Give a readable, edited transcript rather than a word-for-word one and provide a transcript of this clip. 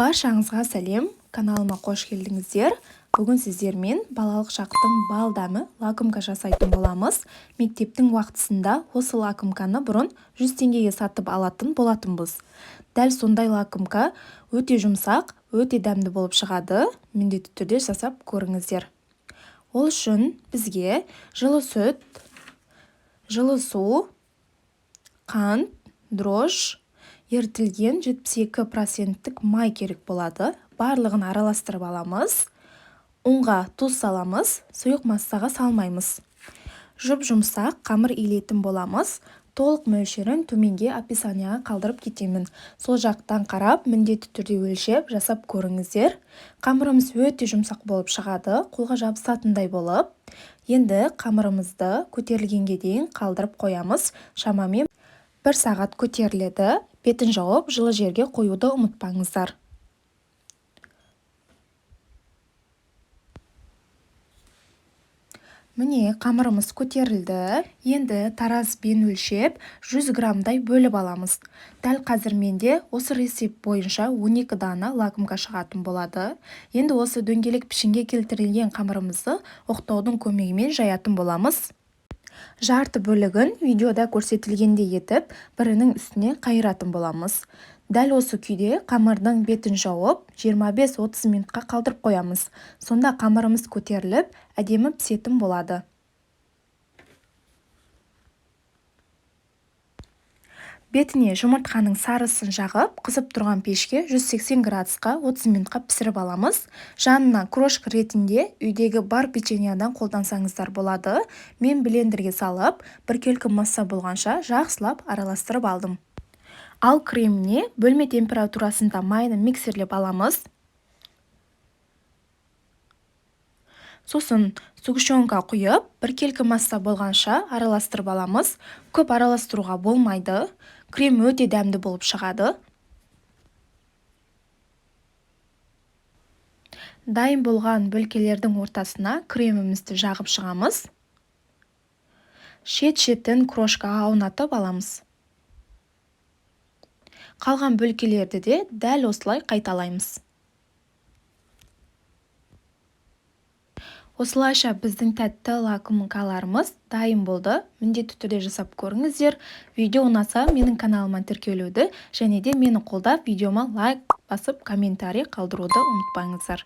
Баршаңызға сәлем, каналыма қош келдіңіздер. Бүгін сіздермен балалық шақтың бал дәмі лакомка жасайтын боламыз. Мектептің уақытысында осы лакомканы бұрын 100 теңгеге сатып алатын болатынбыз. Дәл сондай лакомка өте жұмсақ, өте дәмді болып шығады. Міндетті түрде жасап көріңіздер. Ол үшін бізге жылы сүт, жылы су, қант, дрожж, ерітілген 72% май керек болады. Барлығын араластырып аламыз. Ұнға тұз саламыз, сұйық массаға салмаймыз. Жұп-жұмсақ қамыр илейтін боламыз. Толық мөлшерін төменге описанияға қалдырып кетемін. Сол жақтан қарап, міндетті түрде өлшеп жасап көріңіздер. Қамырымыз өте жұмсақ болып шығады, қолға жабысатындай болып. Енді қамырымызды көтерілгенге дейін қалдырып қоямыз. Шамамен 1 сағат көтеріледі. Бетін жауып, жылы жерге қоюды ұмытпаңыздар. Міне, қамырымыз көтерілді. Енді таразбен өлшеп 100 граммдай бөліп аламыз. Дәл қазір менде осы рецепт бойынша 12 дана лакомка шығатын болады. Енді осы дөңгелек пішінге келтірілген қамырымызды оқтаудың көмегімен жаятын боламыз. Жарты бөлігін видеода көрсетілгендей етіп, бірінің үстіне қайыратын боламыз. Дәл осы күйде қамырдың бетін жауып, 25-30 минутқа қалдырып қоямыз. Сонда қамырымыз көтеріліп, әдемі пісетін болады. Бетіне жұмыртқаның сарысын жағып, қызып тұрған пешке 180 градусқа 30 минутқа пісіріп аламыз. Жанына крошка ретінде үйдегі бар печеньядан қолдансаңыздар болады. Мен блендерге салып, біркелкі масса болғанша жақсылап араластырып алдым. Ал креміне бөлме температурасында майны миксерлеп аламыз. Сосын сгущенка құйып, біркелкі масса болғанша араластырып аламыз. Көп араластыруға болмайды. Крем өте дәмді болып шығады. Дайын болған бөлкелердің ортасына кремімізді жағып шығамыз. Шет-шетін крошкаға аунатып аламыз. Қалған бөлкелерді де дәл осылай қайталаймыз. Осылайша біздің тәтті лакомкаларымыз дайын болды. Міндетті түрде жасап көріңіздер. Видео ұнаса, менің каналыма тіркелуді және де мені қолдап, видеома лайк басып, комментарий қалдыруды ұмытпаңыздар.